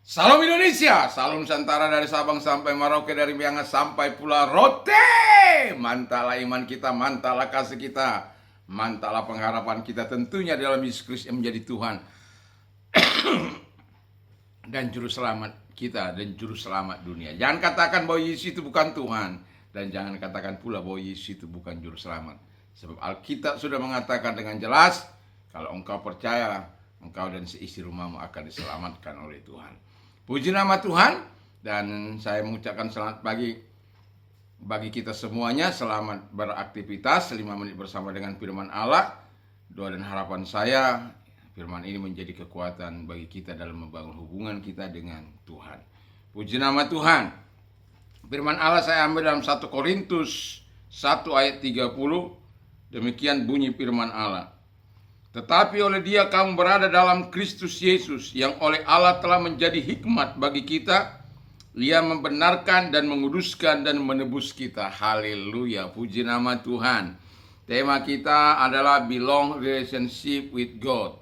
Salam Indonesia, salam Nusantara dari Sabang sampai Merauke, dari Miangas sampai Pulau Rote. Mantalah iman kita, mantalah kasih kita, mantalah pengharapan kita tentunya dalam Yesus Kristus yang menjadi Tuhan dan Juru Selamat kita dan Juru Selamat dunia. Jangan katakan bahwa Yesus itu bukan Tuhan, dan jangan katakan pula bahwa Yesus itu bukan Juru Selamat. Sebab Alkitab sudah mengatakan dengan jelas, kalau engkau percaya, engkau dan seisi rumahmu akan diselamatkan oleh Tuhan. Puji nama Tuhan, dan saya mengucapkan selamat pagi bagi kita semuanya. Selamat beraktivitas 5 menit bersama dengan firman Allah. Doa dan harapan saya, firman ini menjadi kekuatan bagi kita dalam membangun hubungan kita dengan Tuhan. Puji nama Tuhan. Firman Allah saya ambil dalam 1 Korintus 1 ayat 30. Demikian bunyi firman Allah. Tetapi oleh Dia kamu berada dalam Kristus Yesus, yang oleh Allah telah menjadi hikmat bagi kita. Ia membenarkan dan menguduskan dan menebus kita. Haleluya, puji nama Tuhan. Tema kita adalah belong relationship with God,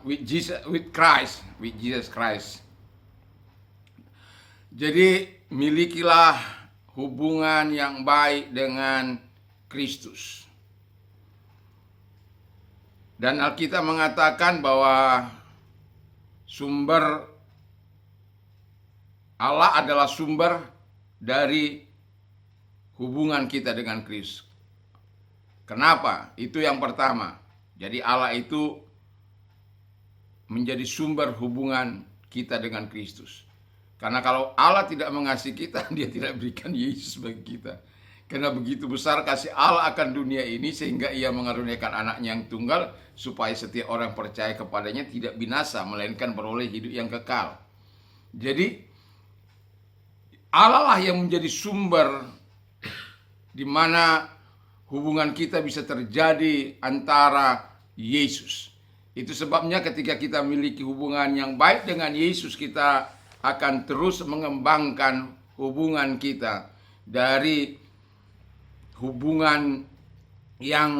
with Jesus Christ. Jadi milikilah hubungan yang baik dengan Kristus. Dan Alkitab mengatakan bahwa sumber Allah adalah sumber dari hubungan kita dengan Kristus. Kenapa? Itu yang pertama. Jadi Allah itu menjadi sumber hubungan kita dengan Kristus. Karena kalau Allah tidak mengasihi kita, Dia tidak berikan Yesus bagi kita. Karena begitu besar kasih Allah akan dunia ini, sehingga Ia mengaruniakan anaknya yang tunggal, supaya setiap orang percaya kepadanya tidak binasa, melainkan beroleh hidup yang kekal. Jadi Allah lah yang menjadi sumber di mana hubungan kita bisa terjadi antara Yesus. Itu sebabnya ketika kita memiliki hubungan yang baik dengan Yesus, kita akan terus mengembangkan hubungan kita dari hubungan yang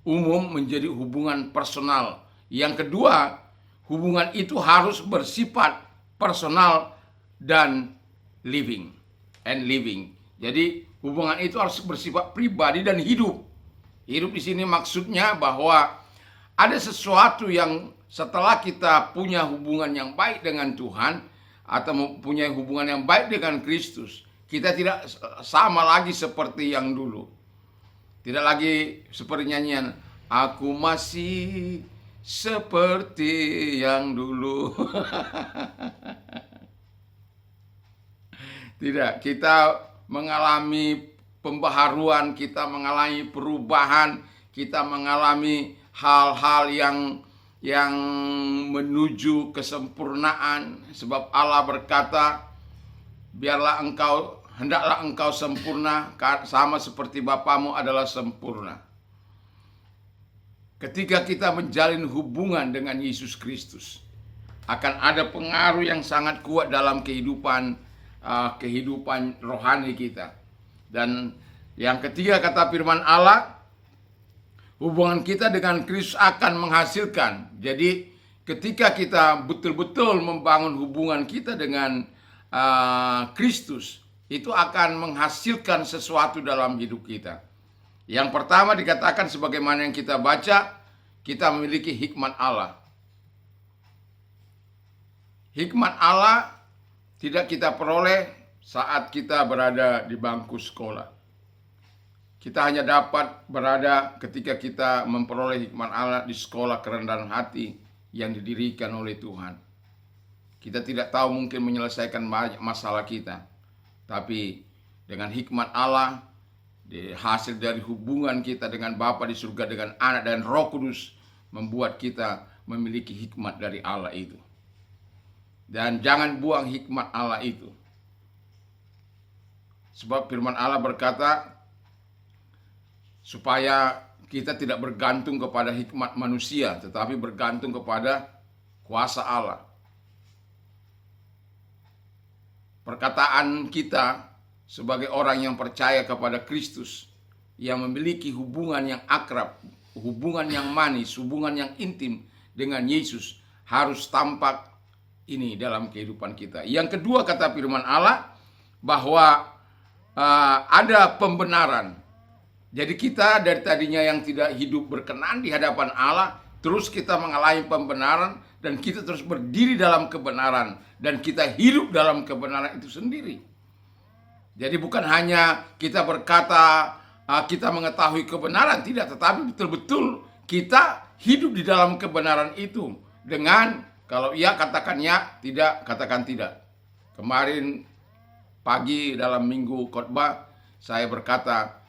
umum menjadi hubungan personal. Yang kedua, hubungan itu harus bersifat personal dan living. Jadi hubungan itu harus bersifat pribadi dan hidup. Hidup di sini maksudnya bahwa ada sesuatu yang setelah kita punya hubungan yang baik dengan Tuhan, atau mempunyai hubungan yang baik dengan Kristus, kita tidak sama lagi seperti yang dulu. Tidak lagi seperti nyanyian, aku masih seperti yang dulu. Tidak, kita mengalami pembaharuan, kita mengalami perubahan, kita mengalami hal-hal yang menuju kesempurnaan. Sebab Allah berkata, hendaklah engkau sempurna, sama seperti Bapamu adalah sempurna. Ketika kita menjalin hubungan dengan Yesus Kristus, akan ada pengaruh yang sangat kuat dalam kehidupan rohani kita. Dan yang ketiga, kata firman Allah, hubungan kita dengan Kristus akan menghasilkan. Jadi ketika kita betul-betul membangun hubungan kita dengan Kristus, itu akan menghasilkan sesuatu dalam hidup kita. Yang pertama dikatakan sebagaimana yang kita baca, kita memiliki hikmat Allah. Hikmat Allah tidak kita peroleh saat kita berada di bangku sekolah. Kita hanya dapat berada ketika kita memperoleh hikmat Allah di sekolah kerendahan hati yang didirikan oleh Tuhan. Kita tidak tahu mungkin menyelesaikan banyak masalah kita, tapi dengan hikmat Allah, hasil dari hubungan kita dengan Bapa di surga, dengan Anak dan Roh Kudus, membuat kita memiliki hikmat dari Allah itu. Dan jangan buang hikmat Allah itu. Sebab firman Allah berkata, supaya kita tidak bergantung kepada hikmat manusia, tetapi bergantung kepada kuasa Allah. Perkataan kita sebagai orang yang percaya kepada Kristus, yang memiliki hubungan yang akrab, hubungan yang manis, hubungan yang intim dengan Yesus, harus tampak ini dalam kehidupan kita. Yang kedua, kata firman Allah bahwa ada pembenaran. Jadi kita dari tadinya yang tidak hidup berkenan di hadapan Allah, terus kita mengalami pembenaran dan kita terus berdiri dalam kebenaran dan kita hidup dalam kebenaran itu sendiri. Jadi bukan hanya kita berkata kita mengetahui kebenaran, tidak, tetapi betul-betul kita hidup di dalam kebenaran itu dengan kalau iya katakan ya, tidak katakan tidak. Kemarin pagi dalam minggu khotbah saya berkata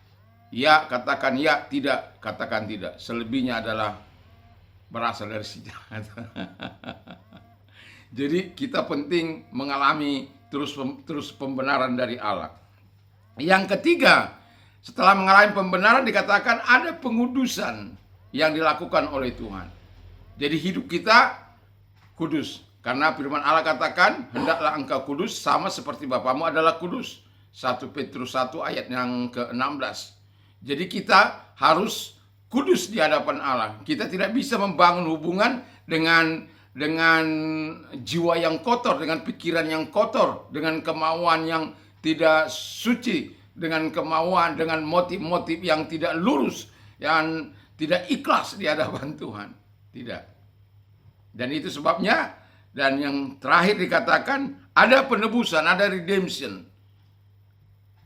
ya katakan ya, tidak katakan tidak. Selebihnya adalah berasal dari sejarah. Jadi kita penting mengalami terus pembenaran dari Allah. Yang ketiga, setelah mengalami pembenaran dikatakan ada pengudusan yang dilakukan oleh Tuhan. Jadi hidup kita kudus. Karena firman Allah katakan, hendaklah engkau kudus sama seperti Bapamu adalah kudus. 1 Petrus 1 ayat yang ke-16. Jadi kita harus kudus di hadapan Allah. Kita tidak bisa membangun hubungan dengan jiwa yang kotor, dengan pikiran yang kotor, dengan kemauan yang tidak suci, dengan kemauan, dengan motif-motif yang tidak lurus, yang tidak ikhlas di hadapan Tuhan. Tidak. Dan itu sebabnya, dan yang terakhir dikatakan, ada penebusan, ada redemption.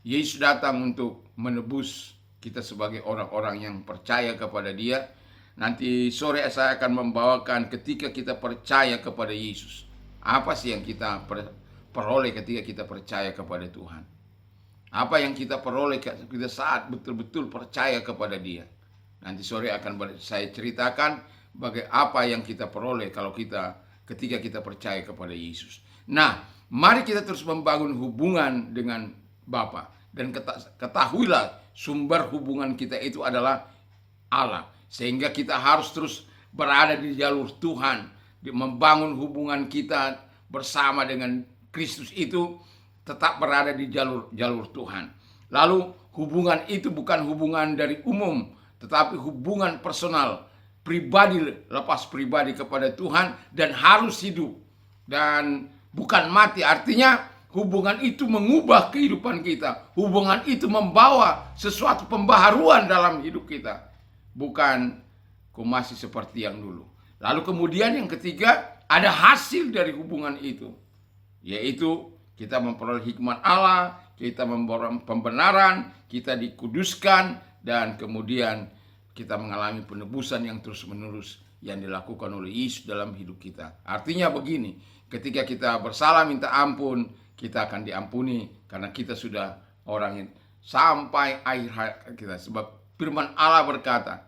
Yesus datang untuk menebus kita sebagai orang-orang yang percaya kepada Dia. Nanti sore saya akan membawakan ketika kita percaya kepada Yesus. Apa sih yang kita peroleh ketika kita percaya kepada Tuhan? Apa yang kita peroleh kita saat betul-betul percaya kepada Dia? Nanti sore akan saya ceritakan apa yang kita peroleh ketika kita percaya kepada Yesus. Nah, mari kita terus membangun hubungan dengan Bapa. Dan ketahuilah sumber hubungan kita itu adalah Allah. Sehingga kita harus terus berada di jalur Tuhan, membangun hubungan kita bersama dengan Kristus itu tetap berada di jalur Tuhan. Lalu hubungan itu bukan hubungan dari umum, tetapi hubungan personal, pribadi, lepas pribadi kepada Tuhan dan harus hidup dan bukan mati. Artinya hubungan itu mengubah kehidupan kita. Hubungan itu membawa sesuatu pembaharuan dalam hidup kita. Bukan masih seperti yang dulu. Lalu kemudian yang ketiga, ada hasil dari hubungan itu. Yaitu kita memperoleh hikmat Allah, kita memperoleh pembenaran, kita dikuduskan, dan kemudian kita mengalami penebusan yang terus-menerus yang dilakukan oleh Yesus dalam hidup kita. Artinya begini, ketika kita bersalah minta ampun, kita akan diampuni karena kita sudah orang yang sampai akhir hayat kita. Sebab firman Allah berkata,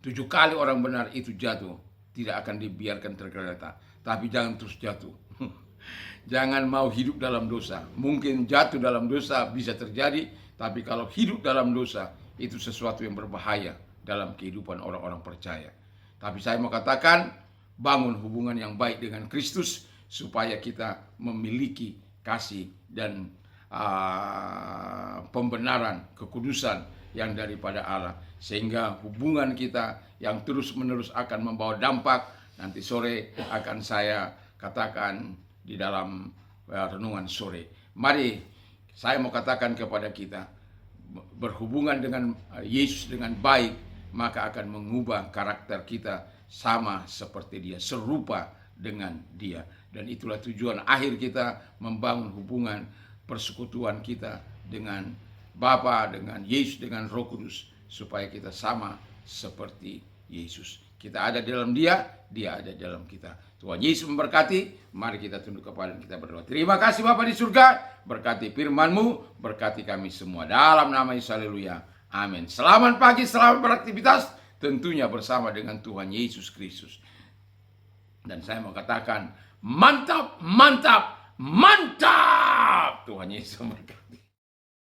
7 kali orang benar itu jatuh, tidak akan dibiarkan tergeletak. Tapi jangan terus jatuh. Jangan mau hidup dalam dosa. Mungkin jatuh dalam dosa bisa terjadi, tapi kalau hidup dalam dosa, itu sesuatu yang berbahaya dalam kehidupan orang-orang percaya. Tapi saya mau katakan, bangun hubungan yang baik dengan Kristus, supaya kita memiliki kasih dan pembenaran, kekudusan yang daripada Allah, sehingga hubungan kita yang terus-menerus akan membawa dampak. Nanti sore akan saya katakan di dalam renungan sore. Mari saya mau katakan kepada kita, berhubungan dengan Yesus dengan baik, maka akan mengubah karakter kita sama seperti Dia, serupa dengan Dia. Dan itulah tujuan akhir kita membangun hubungan persekutuan kita dengan Bapa, dengan Yesus, dengan Roh Kudus, supaya kita sama seperti Yesus. Kita ada dalam Dia, Dia ada dalam kita. Tuhan Yesus memberkati. Mari kita tunduk kepala dan kita berdoa. Terima kasih Bapa di surga, berkati firman-Mu, berkati kami semua dalam nama Yesus. Haleluya. Amin. Selamat pagi, selamat beraktivitas, tentunya bersama dengan Tuhan Yesus Kristus. Dan saya mau katakan, mantap, mantap, mantap. Tuhan Yesus memberkati.